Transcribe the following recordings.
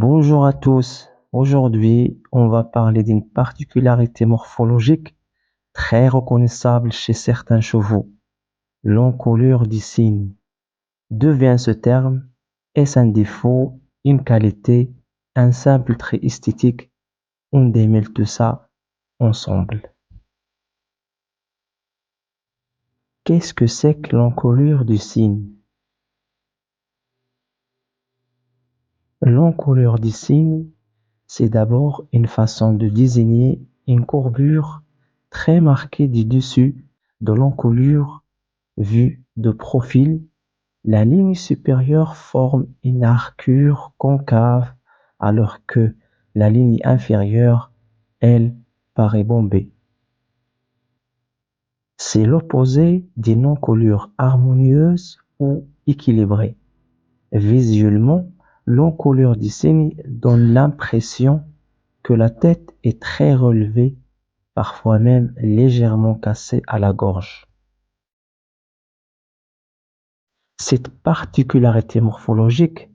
Bonjour à tous. Aujourd'hui, on va parler d'une particularité morphologique très reconnaissable chez certains chevaux, l'encolure du cygne. D'où vient ce terme? Est-ce un défaut, une qualité, un simple trait esthétique? On démêle tout ça ensemble. Qu'est-ce que c'est que l'encolure du cygne? L'encolure du cygne, c'est d'abord une façon de désigner une courbure très marquée du dessus de l'encolure vue de profil. La ligne supérieure forme une archure concave alors que la ligne inférieure, elle, paraît bombée. C'est l'opposé d'une encolure harmonieuse ou équilibrée. Visuellement, l'encolure du cygne donne l'impression que la tête est très relevée, parfois même légèrement cassée à la gorge. Cette particularité morphologique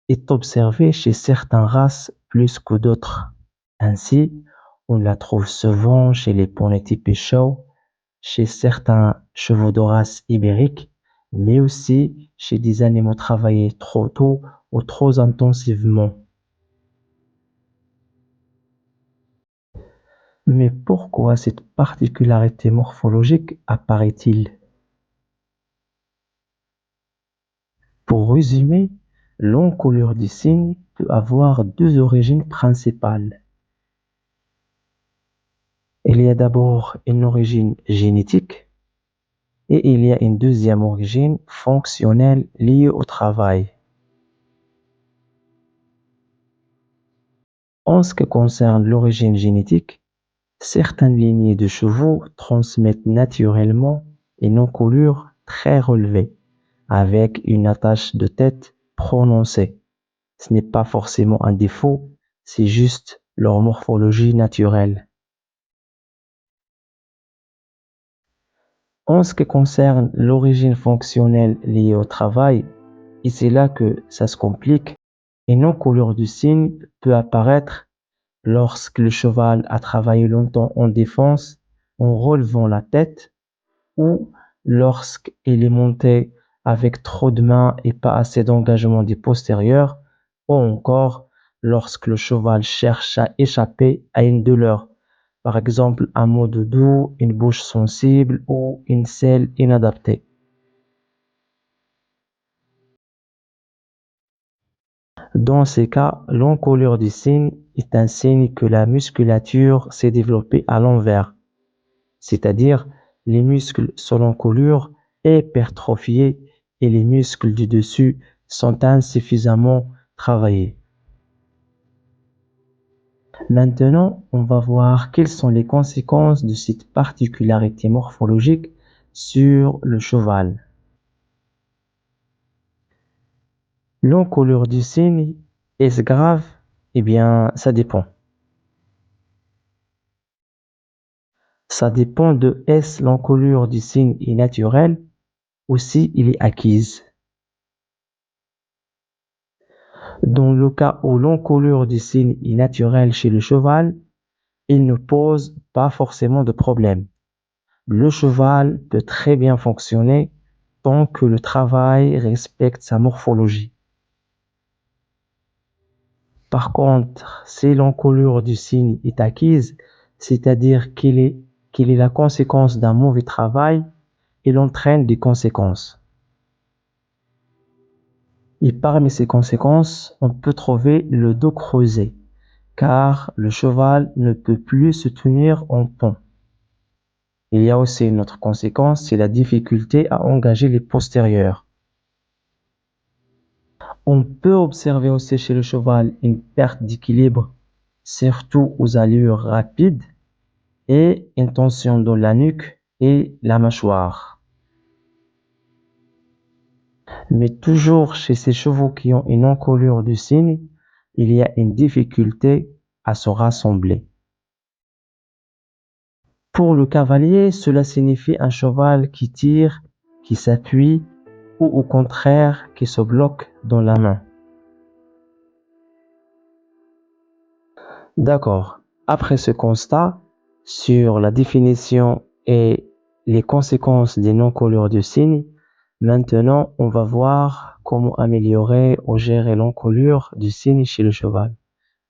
est observée chez certaines races plus que d'autres. Ainsi, on la trouve souvent chez les poneys Pichot, chez certains chevaux de race ibérique, mais aussi chez des animaux travaillés trop tôt ou trop intensivement. Mais pourquoi cette particularité morphologique apparaît-il? Pour résumer, l'encolure du cygne peut avoir deux origines principales. Il y a d'abord une origine génétique et il y a une deuxième origine fonctionnelle liée au travail. En ce qui concerne l'origine génétique, certaines lignées de chevaux transmettent naturellement une encolure très relevée, avec une attache de tête prononcée. Ce n'est pas forcément un défaut, c'est juste leur morphologie naturelle. En ce qui concerne l'origine fonctionnelle liée au travail, et c'est là que ça se complique, une encolure du cygne peut apparaître lorsque le cheval a travaillé longtemps en défense en relevant la tête ou lorsqu'il est monté avec trop de mains et pas assez d'engagement des postérieurs, ou encore lorsque le cheval cherche à échapper à une douleur, par exemple un mot de dos, une bouche sensible ou une selle inadaptée. Dans ces cas, l'encolure du cygne est un signe que la musculature s'est développée à l'envers, c'est-à-dire les muscles sur l'encolure hypertrophiés et les muscles du dessus sont insuffisamment travaillés. Maintenant, on va voir quelles sont les conséquences de cette particularité morphologique sur le cheval. L'encolure du cygne, est-ce grave? Eh bien, ça dépend. Ça dépend de est-ce l'encolure du cygne est naturelle ou si il est acquise. Dans le cas où l'encolure du cygne est naturelle chez le cheval, il ne pose pas forcément de problème. Le cheval peut très bien fonctionner tant que le travail respecte sa morphologie. Par contre, si l'encolure du cygne est acquise, c'est-à-dire qu'il est la conséquence d'un mauvais travail, il entraîne des conséquences. Et parmi ces conséquences, on peut trouver le dos creusé, car le cheval ne peut plus se tenir en pont. Il y a aussi une autre conséquence, c'est la difficulté à engager les postérieurs. On peut observer aussi chez le cheval une perte d'équilibre, surtout aux allures rapides, et une tension dans la nuque et la mâchoire. Mais toujours chez ces chevaux qui ont une encolure du cygne, il y a une difficulté à se rassembler. Pour le cavalier, cela signifie un cheval qui tire, qui s'appuie ou au contraire qui se bloque dans la main. D'accord. Après ce constat sur la définition et les conséquences des non-couleurs de signes, maintenant on va voir comment améliorer ou gérer l'encolure du signe chez le cheval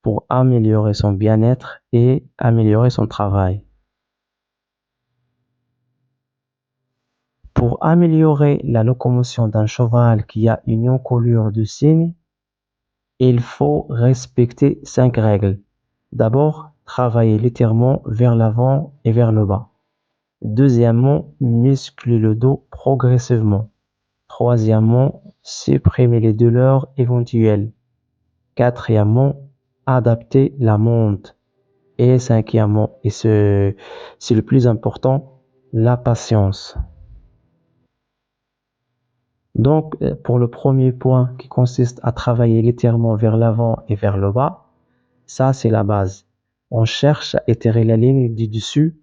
pour améliorer son bien-être et améliorer son travail. Pour améliorer la locomotion d'un cheval qui a une encolure de signe, il faut respecter 5 règles. D'abord, travailler légèrement vers l'avant et vers le bas. Deuxièmement, muscler le dos progressivement. Troisièmement, supprimer les douleurs éventuelles. Quatrièmement, adapter la monte. Et cinquièmement, et c'est le plus important, la patience. Donc, pour le premier point qui consiste à travailler légèrement vers l'avant et vers le bas, ça c'est la base. On cherche à étirer la ligne du dessus,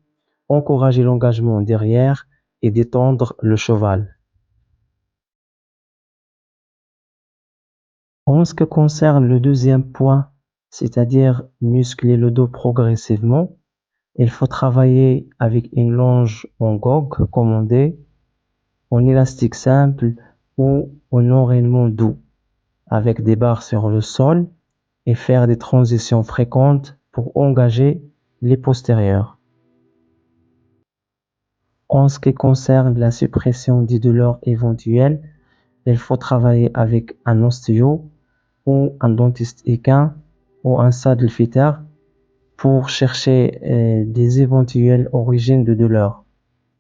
encourager l'engagement derrière et détendre le cheval. En ce qui concerne le deuxième point, c'est-à-dire muscler le dos progressivement, il faut travailler avec une longe en gog commandée, en élastique simple ou en enraînement doux, avec des barres sur le sol et faire des transitions fréquentes pour engager les postérieurs. En ce qui concerne la suppression des douleurs éventuelles, il faut travailler avec un ostéo ou un dentiste équin ou un saddle fitter pour chercher des éventuelles origines de douleur.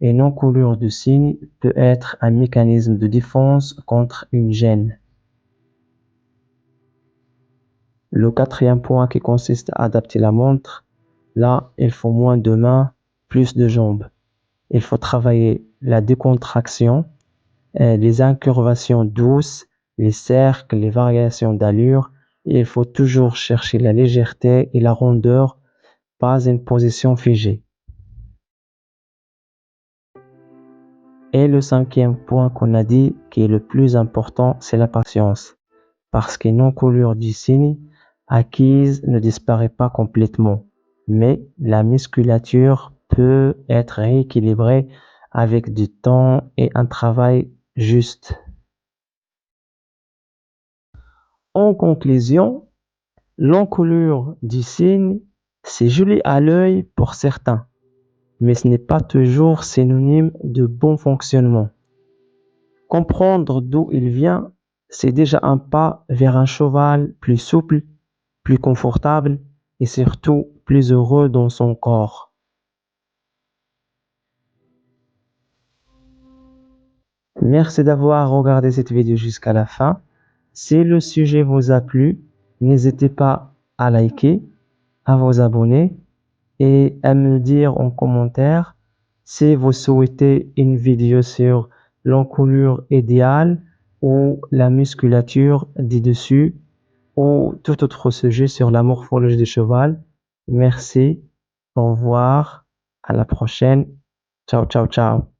Une encolure de signe peut être un mécanisme de défense contre une gêne. Le quatrième point qui consiste à adapter la montre, là, il faut moins de mains, plus de jambes. Il faut travailler la décontraction, les incurvations douces, les cercles, les variations d'allure. Il faut toujours chercher la légèreté et la rondeur, pas une position figée. Et le cinquième point qu'on a dit, qui est le plus important, c'est la patience. Parce qu'une encolure du signe acquise ne disparaît pas complètement, mais la musculature peut être rééquilibrée avec du temps et un travail juste. En conclusion, l'encolure du signe, c'est joli à l'œil pour certains, mais ce n'est pas toujours synonyme de bon fonctionnement. Comprendre d'où il vient, c'est déjà un pas vers un cheval plus souple, plus confortable et surtout plus heureux dans son corps. Merci d'avoir regardé cette vidéo jusqu'à la fin. Si le sujet vous a plu, n'hésitez pas à liker, à vous abonner et à me dire en commentaire si vous souhaitez une vidéo sur l'encolure idéale ou la musculature des dessus ou tout autre sujet sur la morphologie du cheval. Merci, au revoir, à la prochaine. Ciao, ciao, ciao.